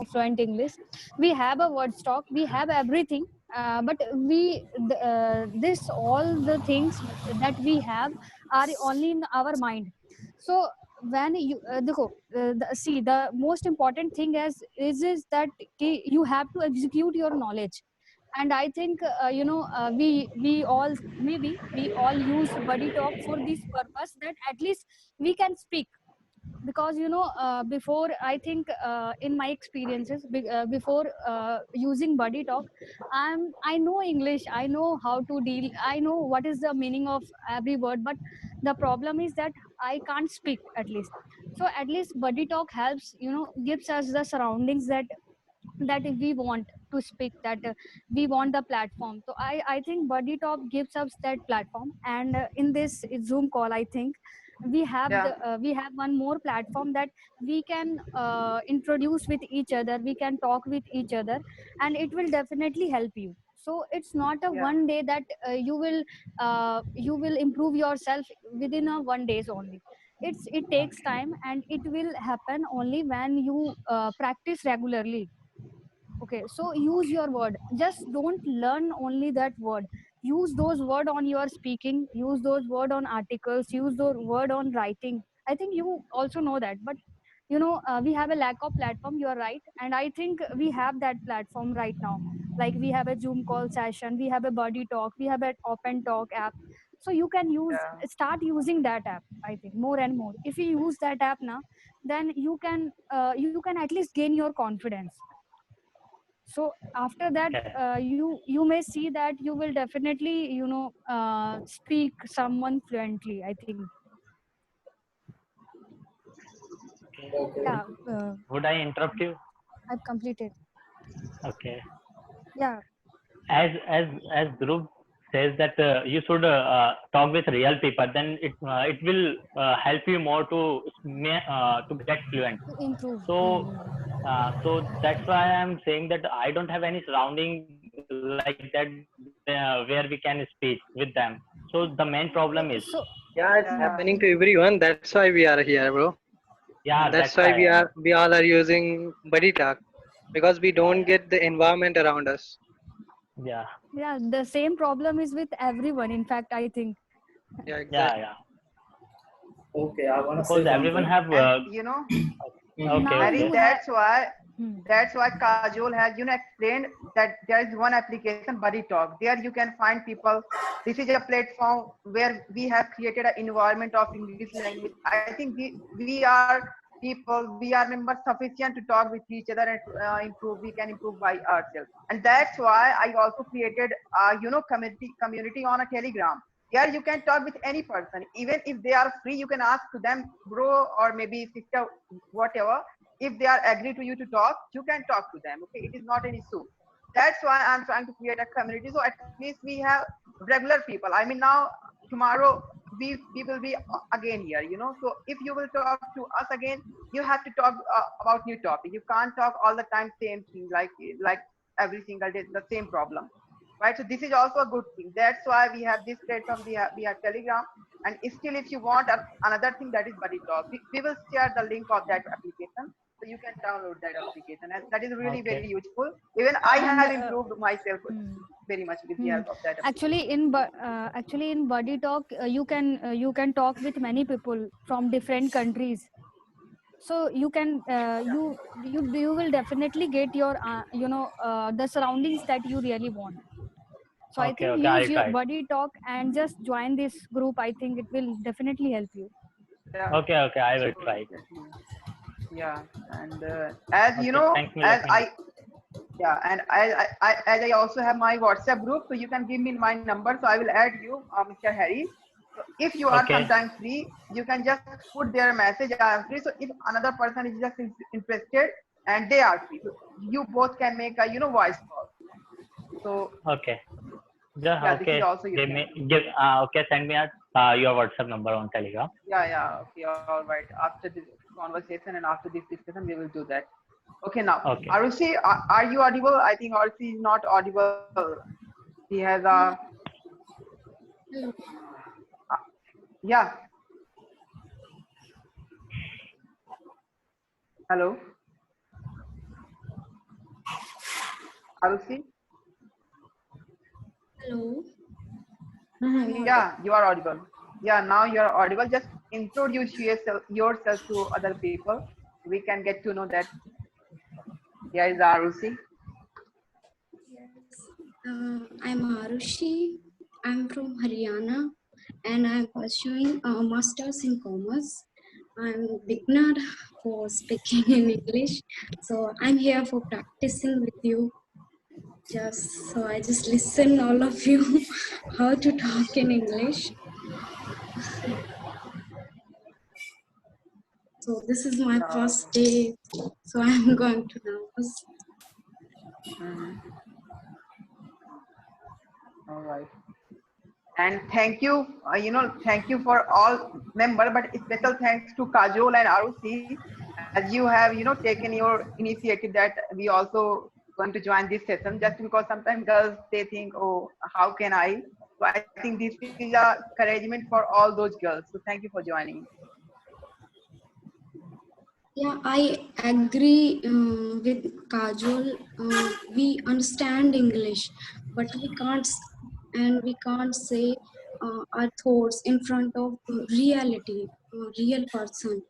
fluent English. We have a word stock, we have everything, but this all the things that we have are only in our mind. So when you see, the most important thing is that you have to execute your knowledge. And I think we all, maybe we all use buddy talk for this purpose, that at least we can speak. Because before, I think, in my experiences, before using buddy talk, I know English, I know how to deal, I know what is the meaning of every word, but the problem is that I can't speak at least. So at least buddy talk helps, gives us the surroundings that we want to speak, that we want the platform. So I think buddy talk gives us that platform. And in this Zoom call, I think Yeah. we have one more platform that we can introduce with each other, we can talk with each other, and it will definitely help you. So it's not a Yeah. one day that you will improve yourself within a one days only. It takes Okay. time, and it will happen only when you practice regularly. Okay, so use your word. Just don't learn only that word. Use those word on your speaking. Use those word on articles. Use those word on writing. I think you also know that, but we have a lack of platform. You are right, and I think we have that platform right now. Like we have a Zoom call session. We have a buddy talk. We have an open talk app. So you can Yeah. start using that app. I think more and more. If you use that app now, then you can at least gain your confidence. So after that, Okay. you may see that you will definitely speak someone fluently, I think. Okay. Yeah. Would I interrupt you? I've completed. Okay. Yeah. As Dhruv says that you should talk with real people, then it will help you more to get fluent. To improve. So Mm. so that's why I'm saying that I don't have any surrounding like that where we can speak with them. So the main problem is, So Yeah, it's Yeah. happening to everyone. That's why we are here, bro. yeah, And that's that's why why. we all are using Buddy Talk because we Yeah, don't get the environment around us. yeah, yeah, the same problem is with everyone, in fact, I think. Yeah, yeah, exactly. yeah. Okay, I wanna say Because one everyone thing. have. And Okay, Now Harry, you okay, have. Hmm. that's why Kajol has explained that there is one application, Buddy Talk. There you can find people. This is a platform where we have created an environment of English language. I think we are people, we are members sufficient to talk with each other and improve. We can improve by ourselves, and that's why I also created community on a Telegram. Here you can talk with any person, even if they are free. You can ask to them, bro, or maybe sister, whatever. If they are agree to you to talk, you can talk to them. Okay, it is not an issue. That's why I'm trying to create a community, so at least we have regular people. I mean, now tomorrow we will be again here, so if you will talk to us again, you have to talk about new topic. You can't talk all the time same thing, like every single day the same problem, right? So this is also a good thing. That's why we have this platform. We have Telegram, and still if you want another thing, that is Buddy Talk. We will share the link of that application, so you can download that application, and that is really okay, very useful. Even I And have improved myself hmm. very much with the Hmm. help of that Actually, application. actually in buddy talk, you can talk with many people from different countries. So you can you will definitely get your the surroundings that you really want. So I okay, think okay. use I'll your try. buddy talk and just join this group. I think it will definitely help you. Yeah, Okay, okay. I will so try. exactly. Yeah, and as you Okay, know, thanks for as letting me. I yeah, and as I also have my WhatsApp group, so you can give me my number, so I will add you, Mr. Harry. So if you are Okay, sometime free, you can just put their message, I am free. So if another person is just interested and they are free, so you both can make a voice call. So okay. Yeah, yeah, this is okay. also you Give can me do. give. Okay, send me your WhatsApp number on Telegram. Yeah, okay, all right. After this conversation and after this discussion, we will do that. Okay, now Okay. Arushi, are you audible? I think Arushi is not audible. He has a yeah. Hello. Arushi? Hello. Yeah, you are audible. Yeah, now you are audible. Just introduce yourself to other people. We can get to know that. Here is Arushi. I'm Arushi. I'm from Haryana and I'm pursuing a master's in commerce. I'm beginner for speaking in English. So I'm here for practicing with you. I just listen all of you how to talk in English. So this is my first day. So I'm going to nervous. All right. And thank you, thank you for all member, but special thanks to Kajol and Arushi, as you have, taken your initiative that we also going to join this session, just because sometimes girls, they think, oh, how can I? So I think this is a encouragement for all those girls. So thank you for joining. Yeah, I agree with Kajol. We understand English, but we can't say our thoughts in front of reality, real person.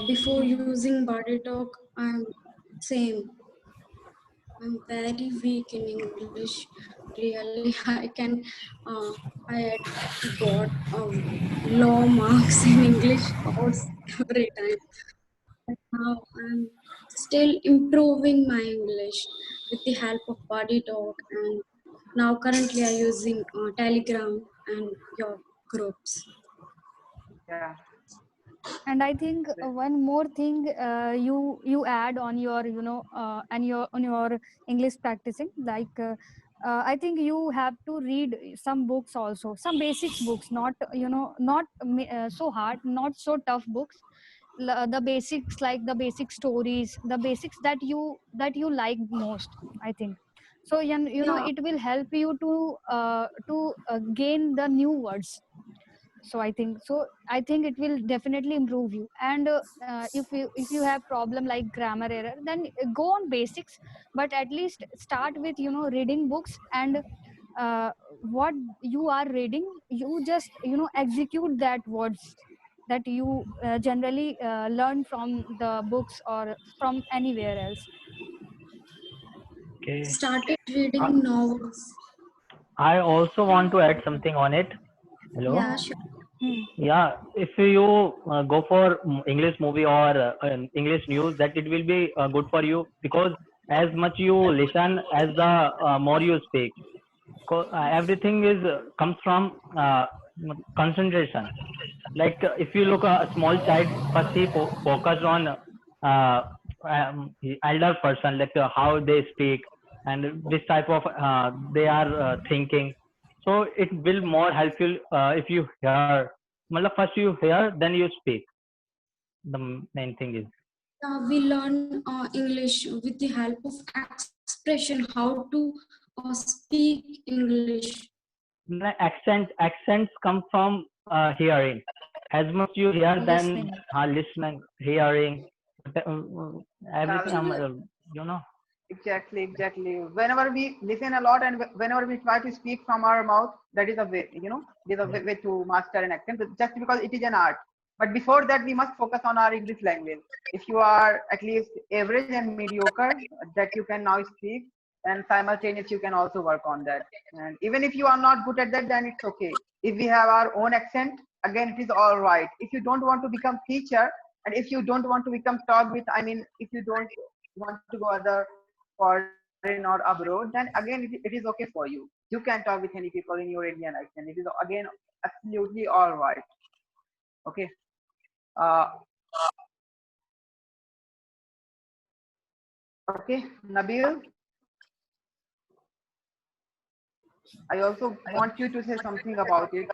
Before using body talk, same. I'm very weak in English. Really, I got low marks in English course every time. Now I'm still improving my English with the help of body talk, and now currently I'm using Telegram and your groups. Yeah. And I think one more thing you add on your on your English practicing, like I think you have to read some books also, some basics books, not not so hard, not so tough books. The basics, like the basic stories, the basics that you like most, I think. So Yeah, it will help you to gain the new words. So I think it will definitely improve you. And if you have problem like grammar error, then go on basics, but at least start with reading books. And what you are reading, you just execute that words that you generally learn from the books or from anywhere else. Okay. started Uh, reading novels. I also want to add something on it. Hello. Yeah, sure. Hmm. Yeah, if you go for English movie or English news, that it will be good for you, because as much you listen, as the more you speak. Everything is comes from concentration. Like if you look a small child, first he focus on elder person, like how they speak and this type of they are thinking. So it will more helpful if you hear. Matlab first you hear, then you speak. The main thing is We learn English with the help of expression, how to speak English. the accents come from hearing. As much you hear, then Listening. listening, hearing, everything. You know. Exactly. Whenever we listen a lot and whenever we try to speak from our mouth, that is a way, it is a way to master an accent, just because it is an art. But before that, we must focus on our English language. If you are at least average and mediocre, that you can now speak, and simultaneously you can also work on that. And even if you are not good at that, then it's okay. If we have our own accent, again, it is all right. If you don't want to become teacher, and if you don't want to become talk with, I mean, if you don't want to go other foreign or abroad, then again it is okay for you. You can talk with any people in your Indian accent. It is again absolutely all right. Okay. Uh, okay, Nabil, I also want you to say something about it.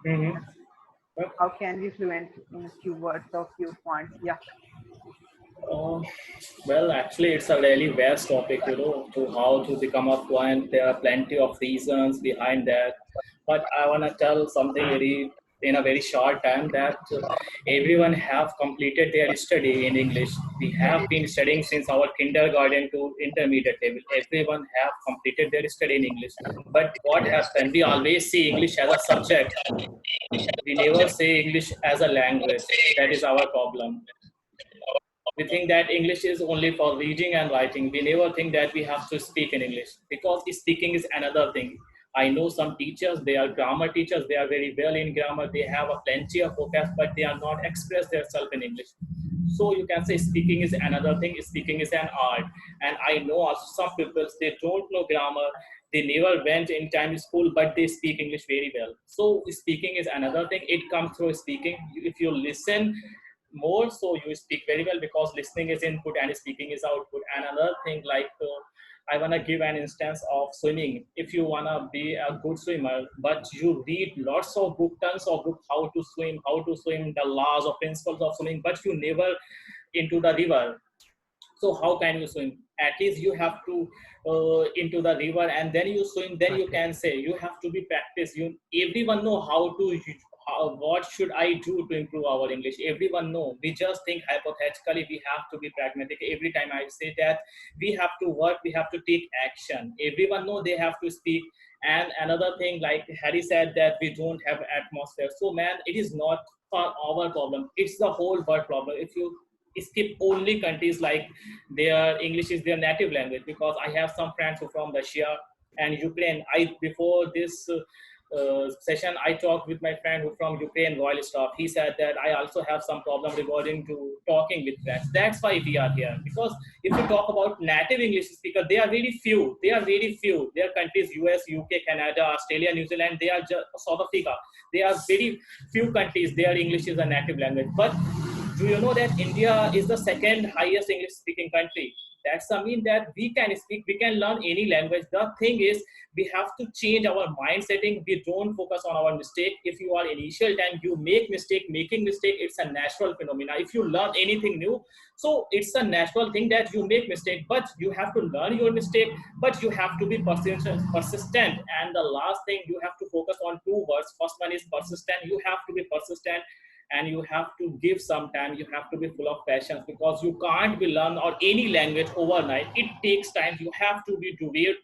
Mm-hmm. How can we fluent in a few words or few points? Yeah. Uh, well, actually, it's a really vast topic, to how to become a fluent. There are plenty of reasons behind that. But I want to tell something very in a very short time that everyone have completed their study in English. We have been studying since our kindergarten to intermediate level. Everyone have completed their study in English. But what happened? We always see English as a subject. We never say English as a language. That is our problem. We think that English is only for reading and writing. We never think that we have to speak in English, because speaking is another thing. I know some teachers, they are grammar teachers, they are very well in grammar, they have a plenty of vocab, but they are not express themselves in English. So you can say speaking is another thing, speaking is an art. And I know also some people, they don't know grammar, they never went in time to school, but they speak English very well. So speaking is another thing, it comes through speaking. If you listen more, so you speak very well, because listening is input and speaking is output. And another thing, like I want to give an instance of swimming. If you want to be a good swimmer, but you read lots of book, tons of book, how to swim, the laws or principles of swimming, but you never into the river, so how can you swim? At least you have to into the river and then you swim. Then you can say you have to be practiced. You everyone know how to. What should I do to improve our English? Everyone know. We just think hypothetically. We have to be pragmatic. Every time I say that we have to work, we have to take action. Everyone know they have to speak. And another thing, like Harry said, that we don't have atmosphere. So man, it is not for our problem. It's the whole world problem. If you skip only countries like their English is their native language, because I have some friends who from Russia and Ukraine. I before this session I talked with my friend who from Ukraine Royal Staff. He said that I also have some problem regarding to talking with friends. That's why we are here, because if you talk about native English speaker, they are very few. Their countries US, UK, Canada, Australia, New Zealand, they are just South Africa. They are very few countries their English is a native language. But do you know that India is the second highest English speaking country? That's I mean that we can speak, we can learn any language. The thing is, we have to change our mind setting. We don't focus on our mistake. If you are initial time, you make mistake. Making mistake, it's a natural phenomena. If you learn anything new, so it's a natural thing that you make mistake, but you have to learn your mistake, but you have to be persistent. And the last thing, you have to focus on two words. First one is persistent. You have to be persistent, and you have to give some time. You have to be full of passion, because you can't be learn or any language overnight. It takes time. You have to be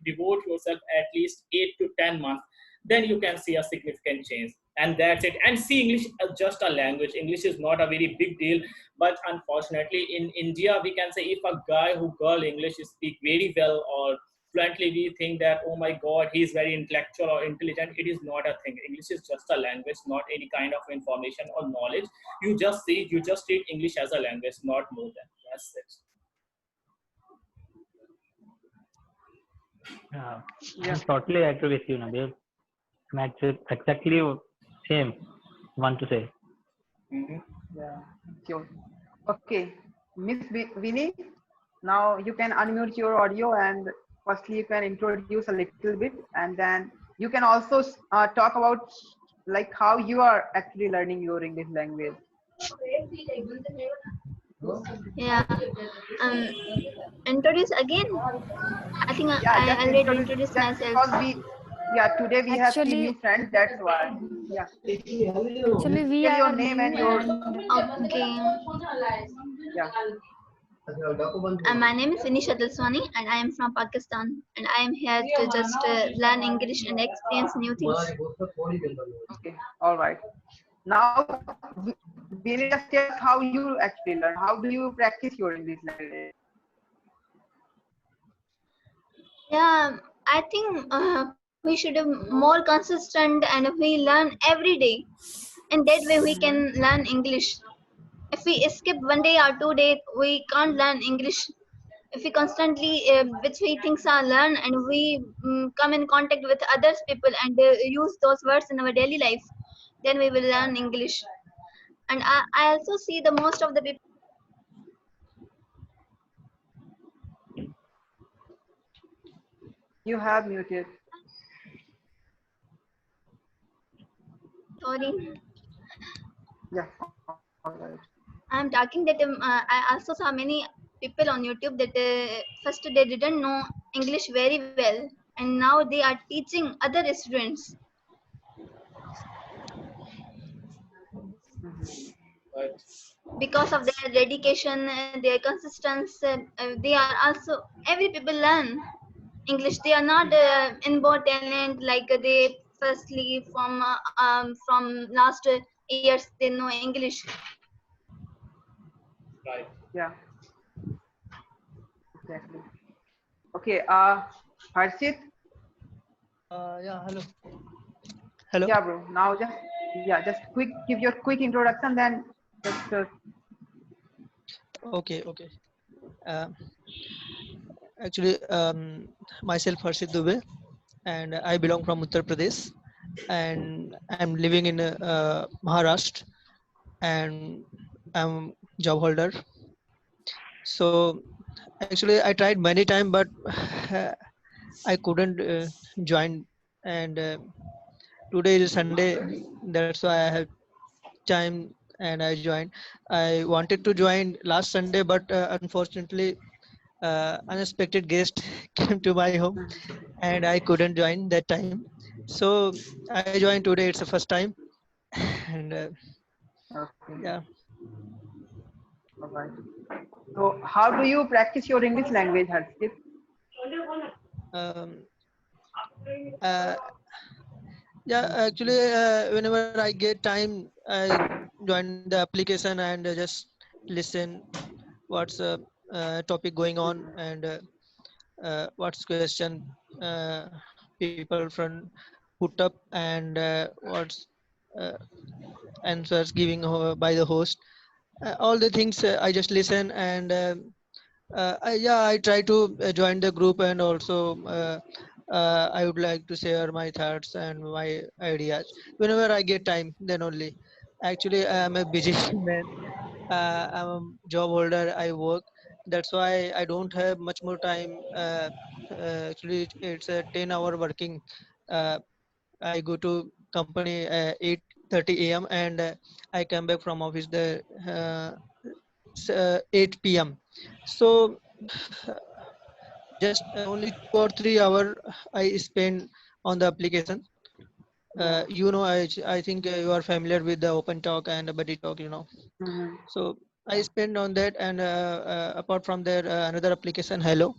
devote yourself at least 8 to 10 months. Then you can see a significant change, and that's it. And see English as just a language. English is not a very big deal, but unfortunately in India we can say if a guy who girl English speak very well or fluently, we think that, oh my God, he's very intellectual or intelligent. It is not a thing. English is just a language, not any kind of information or knowledge. You just treat English as a language, not more than. That's it. Yeah, Yeah. I'm totally agree with you, Nabil. That's exactly same. Want to say? Mhm. Yeah. Sure. Okay, Miss Vinny, now you can unmute your audio, and firstly you can introduce a little bit, and then you can also talk about like how you are actually learning your English language. Yeah. Um, Introduce again. I think Yeah, I just already introduce, introduced just myself. because today we have 3 new Actually, friends, that's why. Yeah, actually, we tell your are name and new your, and Okay. yeah. My name is Vinisha Dalswani and I am from Pakistan. And I am here to just learn English and experience new things. Okay, all right. Now, Vinny, just tell us how you actually learn. How do you practice your English language? Yeah, I think we should be more consistent and we learn every day. And that way we can learn English. If we skip 1 day or 2 days, we can't learn English. If we constantly which we things are learn and we come in contact with others people and use those words in our daily life, then we will learn English. And I also see the most of the people. You have muted. Sorry, Yeah, all right. I'm talking that I also saw many people on YouTube that first they didn't know English very well, and now they are teaching other students. Right. Because of their dedication, their consistency, they are also every people learn English. They are not inborn talent like they firstly from last years they know English. Right. Yeah, exactly. Okay, Harshit. Yeah, hello. Hello. Yeah, bro. Now just quick, give your quick introduction, then just Okay, okay. Uh, Actually, myself Harshit Dubey, and I belong from Uttar Pradesh, and I'm living in Maharashtra, and I'm job holder. So actually, I tried many times, but I couldn't join. And today is Sunday, that's why I have time and I joined. I wanted to join last Sunday, but unfortunately, unexpected guest came to my home, and I couldn't join that time. So I joined today. It's the first time, and okay. yeah. All right. So, how do you practice your English language, Harshit? Um, uh, yeah, actually, whenever I get time, I join the application and just listen what's topic going on, and what's question people from put up, and what's uh, answers giving by the host. All the things I just listen, and yeah, I try to join the group, and also I would like to share my thoughts and my ideas whenever I get time. Then only. Actually, I am a busy man. I'm a job holder. I work. That's why I don't have much more time. Actually, it's a 10-hour working. Uh, I go to company 8:30 a.m. and I come back from office the 8 p.m. So just only 2 or 3 hours I spend on the application. Yeah. I think you are familiar with the Open Talk and the Buddy Talk. Mm-hmm. So I spend on that, and apart from there, another application, Hello,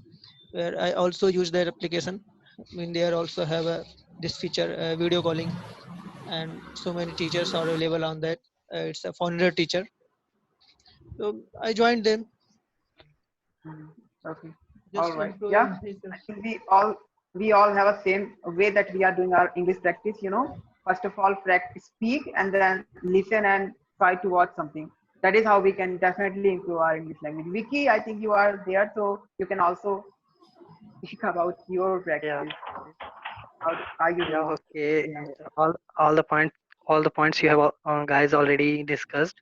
where I also use that application. I mean, they are also have this feature, video calling, and so many teachers are available on that. It's a founder teacher. So I joined them, Mm-hmm. Okay. All just right. Yeah. improving I myself. think we all have a same way that we are doing our English practice. First of all, practice, speak, and then listen and try to watch something. That is how we can definitely improve our English language. Vicky, I think you are there, so you can also speak about your Yeah, practice. How are you yeah, doing? okay. Yeah. All the points you have guys already discussed.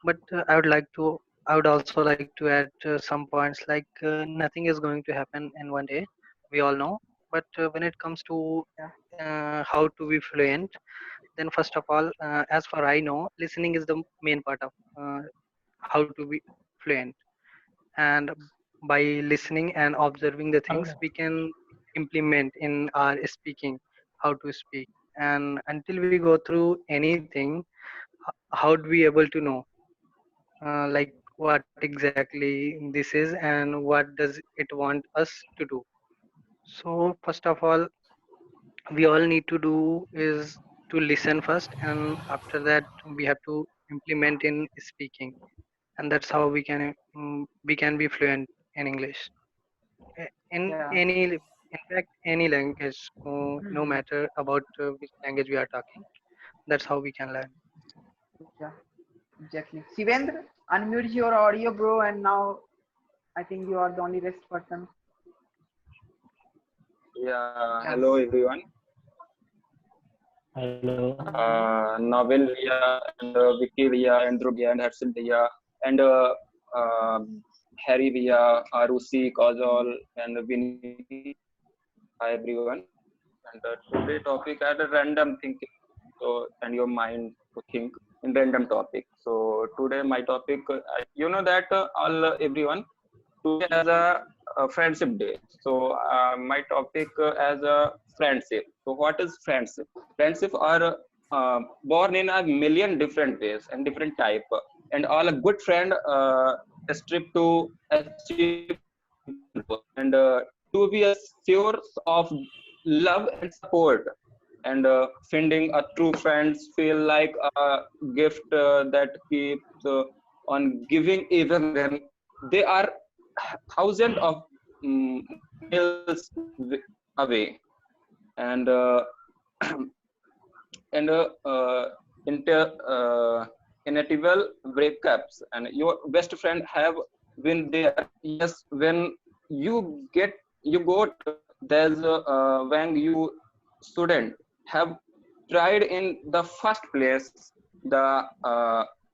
But I would also like to add some points, like nothing is going to happen in one day. We all know. But when it comes to Yeah. how to be fluent, then first of all, as far I know, listening is the main part of how to be fluent. And by listening and observing the things, we can implement in our speaking how to speak. And until we go through anything, how do we able to know like what exactly this is and what does it want us to do? So first of all, we all need to do is to listen first, and after that we have to implement in speaking, and that's how we can be fluent in English. In Yeah. in fact any language, no Mhm. matter about which language we are talking, that's how we can learn. Yeah. Exactly. Shivendra, unmute your audio, bro, and now I think you are the only rest person. Yeah, Yeah. hello everyone. Hello. Mhm. Nabil Ria and Vicky Ria, Andrew Ria and Harshil Ria and Harry Ria, Arusi, Kajol and Vinny. Hi everyone. And today topic at a random thinking. So and your mind to think in random topic. So today my topic, you know that all everyone today as a friendship day. So my topic as a friendship. So what is friendship? Friendship are born in a million different ways and different type, and all a good friend strive to achieve and to be a source of love and support, and finding a true friends feel like a gift that keeps on giving even when they are thousands of miles away. And and inevitable breakups, and your best friend have been there, yes, when you get you got there's when you shouldn't have tried in the first place, the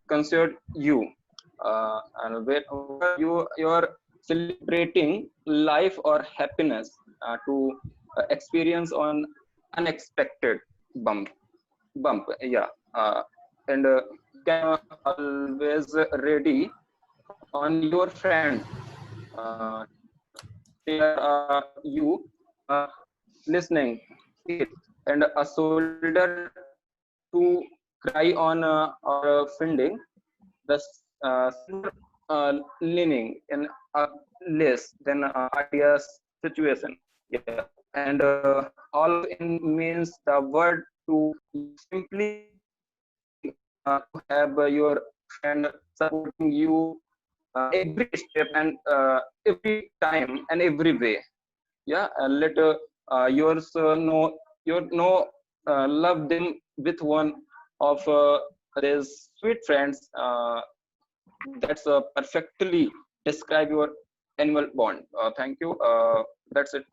considered you, and where you're celebrating life or happiness to experience on unexpected bump yeah, and can always ready on your friend there you listening it, and a shoulder to cry on or finding the silver leaning in a less than ideas situation. Yeah, and all of in means the word to simply to have your friend supporting you every step and every time and every way. Yeah, let yours know your know love them with one of these sweet friends that's perfectly describe your animal bond. Thank you. That's it.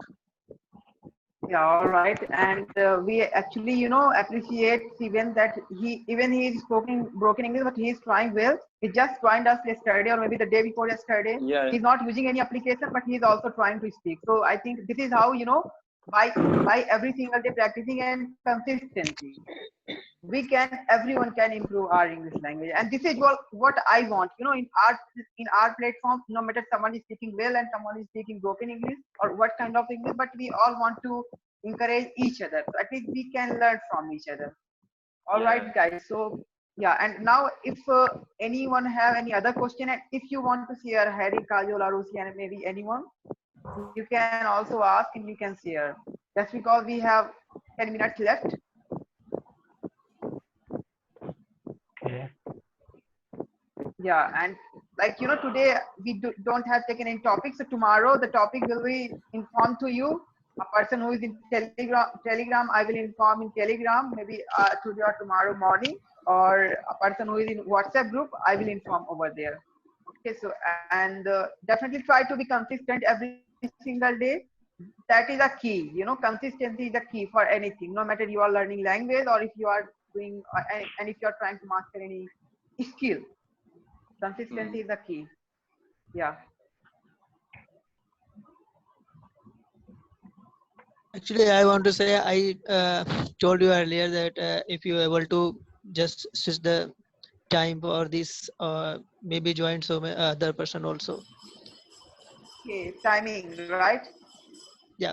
Yeah, all right. And we actually, appreciate Steven that he is spoken broken English, but he is trying well. He just joined us yesterday or maybe the day before yesterday. Yeah. He's not using any application, but he's also trying to speak. So I think this is how, by every single day practicing and consistency, everyone can improve our English language. And this is what I want, in our platform, no matter someone is speaking well and someone is speaking broken English or what kind of English, but we all want to encourage each other. So at least we can learn from each other. All right, guys. So yeah, and now if anyone have any other question, and if you want to share Harry, Kajol, Arusi, and maybe anyone, you can also ask and you can share. That's because we have 10 minutes left. Okay. Yeah, and today we don't have taken any topic, so tomorrow the topic will be informed to you. A person who is in telegram I will inform in telegram, maybe today or tomorrow morning, or a person who is in WhatsApp group I will inform over there. Okay, so and definitely try to be consistent every single day. That is a key. Consistency is a key for anything, no matter you are learning language or if you are doing and if you are trying to master any skill. Consistency is the key. Yeah. Actually, I want to say I told you earlier that if you are able to just switch the time for this, maybe join some other person also. Okay, timing, right? Yeah.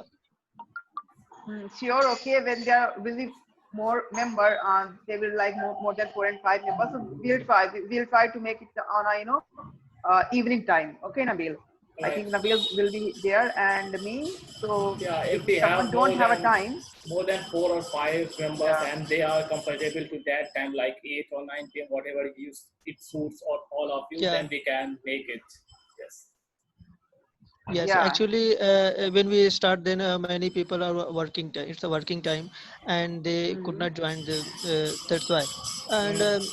Sure. Okay, when there will be more member, they will like more than 4 and 5 members. So we'll try to make it on a evening time. Okay, Nabil. I Right. think Nabil will be there and me. So Yeah, if if we someone have don't have a time, more than 4 or 5 members yeah, and they are comfortable to that time, like 8 or 9 p.m., whatever it suits all of you, Yeah. then we can make it. Yes. Yes, yeah. actually, when we start, then many people are working time. It's a working time, and they could Mhm. not join the. That's why. And Mm.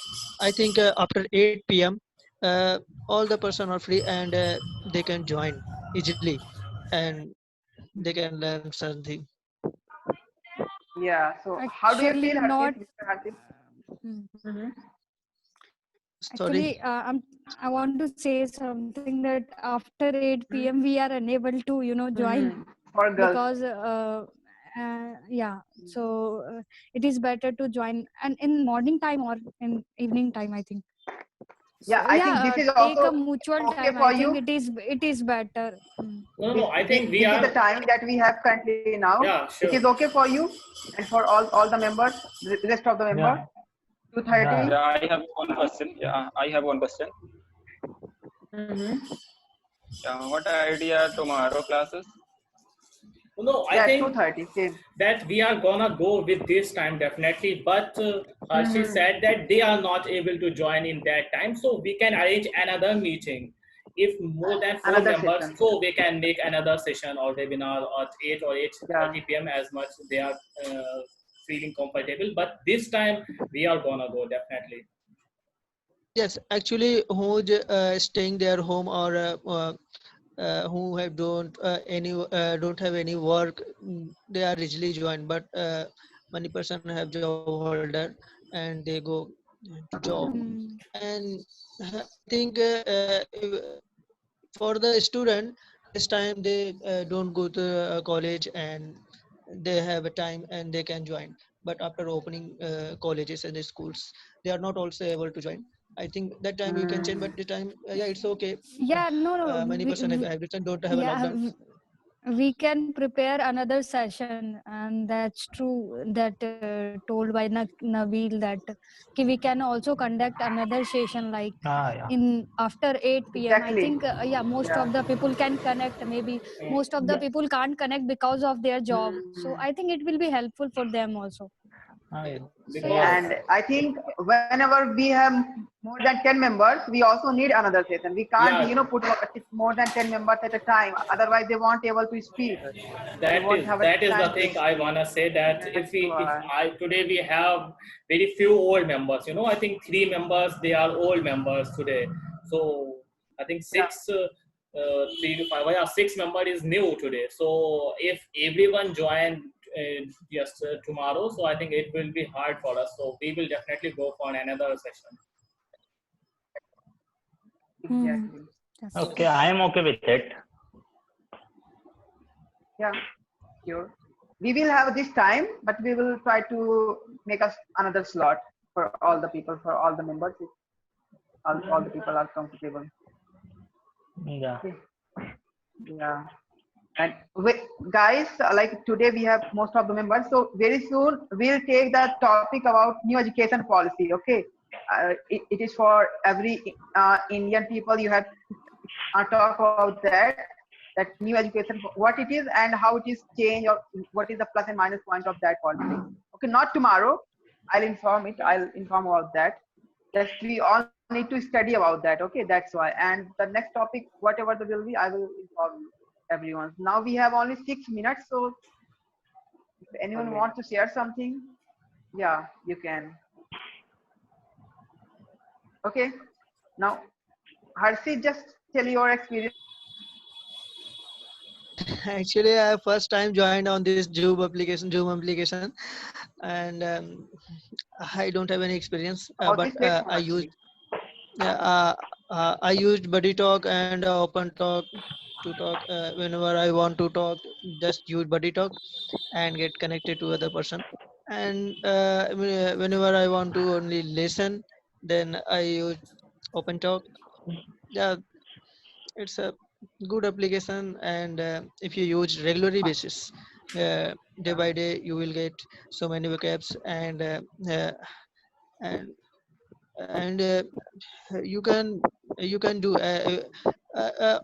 I think after 8 p.m., all the person are free and they can join easily, and they can learn something. Yeah. So how do you Actually, feel, Harshit, not. Mr. Harshit? Hmm. Mm-hmm. Sorry. Actually, I want to say something that after 8 p.m. we are unable to, join Mm-hmm. For girls. because, yeah. So it is better to join and in morning time or in evening time, I think. Yeah, I think this is take also a mutual okay time. for I think you. it is better. No, I think we This is the are. time that we have currently now. Yeah, It sure. is okay for you and for all the members, the rest of the members. Yeah. 2:30. Yeah. Yeah, I have one question. Yeah, I have one question. Mm-hmm. Yeah, what idea tomorrow classes? No, I Yeah, think 2:30. Same. that we are gonna go with this time definitely, but she Mm-hmm. said that they are not able to join in that time, so we can arrange another meeting. If more than four Another members, session. so we can make another session or webinar at 8 or Yeah. 8:30 p.m. as much they are feeling comfortable. But this time we are gonna go definitely. Yes, actually, who's staying their home or who have don't have any work, they are easily joined. But many person have job holder and they go to job. Mm. And I think for the student, this time they don't go to college and they have a time and they can join. But after opening colleges and the schools, they are not also able to join. I think that time you can change, Mm. but the time, yeah, it's okay. Yeah, no, Many person have written don't have a yeah, lockdown. we can prepare another session, and that's true that told by Nabil that we can also conduct another session like Yeah. in after 8 p.m. I Exactly. think yeah, most Yeah. of the people can connect. Maybe most of the Yeah. people can't connect because of their job, so Mm. I think it will be helpful for them also. So Because yeah, And I think whenever we have more than 10 members, we also need another session. We can't, yeah, put more than 10 members at a time. Otherwise, they won't able to speak. They that won't is have a that is the time to thing I speak. wanna say, that That's why. if I today we have very few old members. I think 3 members they are old members today. So I think Yeah. 3 to 5, yeah, 6 member is new today. So if everyone join just tomorrow, so I think it will be hard for us. So we will definitely go for another session. Exactly. that's Okay, I am okay with it. Yeah. Sure. We will have this time, but we will try to make us another slot for all the people, for all the members. If all the people are comfortable. Yeah. Okay. Yeah. And guys, like today we have most of the members. So very soon we'll take the topic about new education policy. Okay. It is for every Indian people. You have to talk about that new education, what it is and how it is changed, or what is the plus and minus point of that policy. Okay. Not tomorrow. I'll inform it. I'll inform about that. Just we all need to study about that. Okay. That's why. And the next topic, whatever the will be, I will inform you. Everyone. Now we have only 6 minutes, so if anyone wants to share something, yeah, you can. Okay. Now, Harsi, just tell your experience. Actually, I first time joined on this Zoom application, and I don't have any experience. About But this platform, actually. I used Buddy Talk and Open Talk to talk whenever I want to talk. Just use Buddy Talk and get connected to other person. And whenever I want to only listen, then I use Open Talk. Yeah, it's a good application, and if you use regularly basis, day by day, you will get so many vocabs and and you can do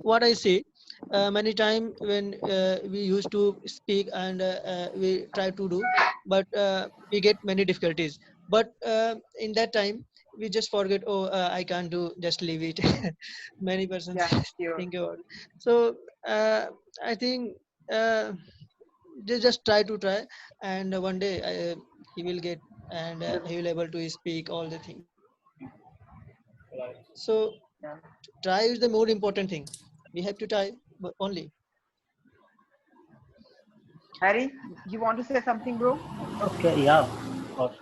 what I say. Many time when we used to speak and we try to do, but we get many difficulties. But in that time, we just forget. Oh, I can't do. Just leave it. Many persons Yeah, sure. think about. So I think just try to try, and one day he will get, and he will able to speak all the things. Right. So Yeah. try is the more important thing. We have to try only. Harry, you want to say something, bro? Okay. Yeah. Of course.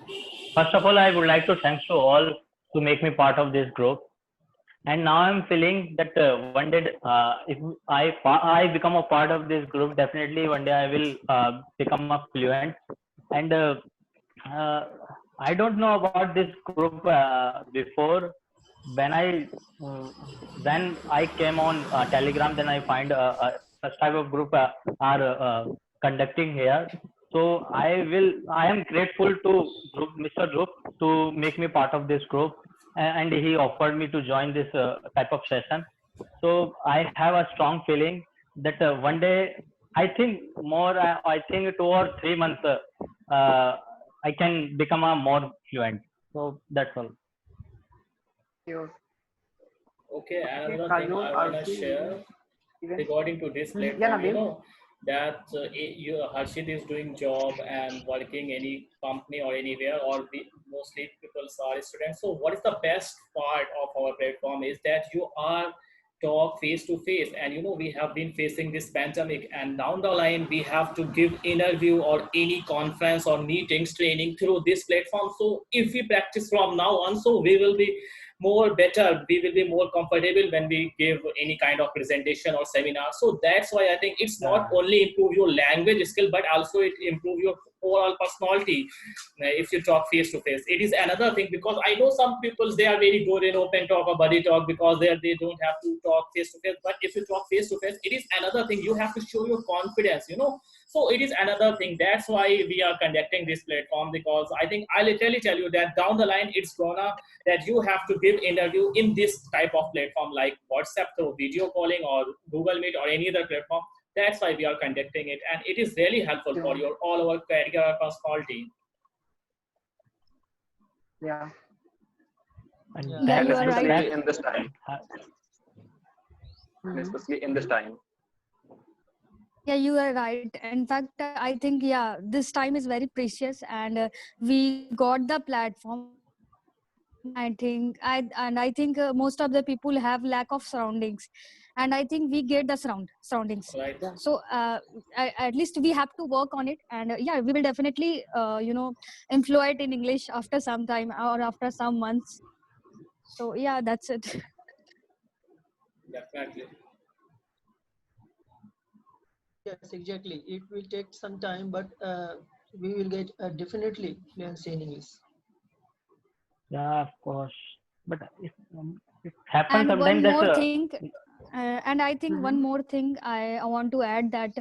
First of all, I would like to thanks to all to make me part of this group. And now I'm feeling that one day, if I become a part of this group, definitely one day I will become a fluent. And uh, I don't know about this group before, when I came on Telegram, then I find such type of group are conducting here. So I am grateful to Mr. Dhruv to make me part of this group, and he offered me to join this type of session. So I have a strong feeling that one day, I think I think 2 or 3 months, I can become a more fluent. So that's all. Sure. Okay, Okay, another thing Kajol, I want to Archie, share even. regarding to this Yeah, platform, you Nabil. know, that Harshit is doing job and working any company or anywhere, or mostly people are students. So what is the best part of our platform is that you are talk face to face, and you know we have been facing this pandemic, and down the line we have to give interview or any conference or meetings training through this platform. So if we practice from now on, so we will be more better, we will be more comfortable when we give any kind of presentation or seminar. So that's why I think it's not only improve your language skill, but also it improve your overall personality. If you talk face to face, it is another thing, because I know some people, they are very good in open talk or buddy talk because they don't have to talk face to face. But if you talk face to face, it is another thing, you have to show your confidence, you know. So it is another thing. That's why we are conducting this platform, because I think I literally tell you that down the line it's gonna that you have to give interview in this type of platform like WhatsApp through video calling or Google Meet or any other platform. That's why we are conducting it, and it is really helpful for your all our career personality. Yeah. And Yeah. Yeah, And you are especially right. in this time. Mhm. Especially in this time. Yeah, you are right. In fact, I think, yeah, this time is very precious, and we got the platform. I think most of the people have lack of surroundings, and I think we get the surroundings. Right. So at least we have to work on it, and yeah, we will definitely employ it in English after some time or after some months. So yeah, that's it. Definitely. Yes, exactly. It will take some time, but we will get definitely fluency in English. yeah, of course. But it happens And one sometimes that more thing, and I think one Mhm. more thing I want to add, that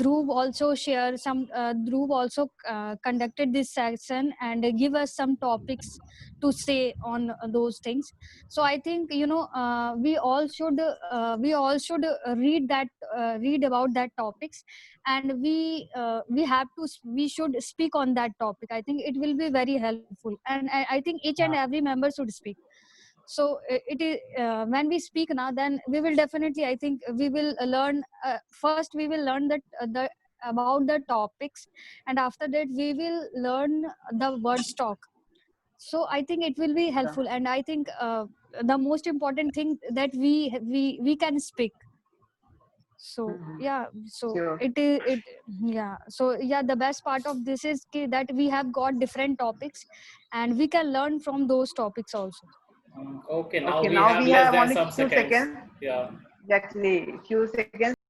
Dhruv also share some. Dhruv also conducted this session and give us some topics to say on those things. So I think we all should read about that topics, and we have to we should speak on that topic. I think it will be very helpful, and I think each and every member should speak. So it is when we speak now, then we will definitely, I think we will learn, first we will learn that the about the topics, and after that we will learn the word stock. So I think it will be Yeah. helpful, and I think the most important thing that we can speak. So Mhm. yeah, so Sure. it is it yeah, so yeah, the best part of this is that we have got different topics, and we can learn from those topics also. Okay, now Okay, we now have we less have than only some few seconds. seconds. Yeah. Actually, few seconds.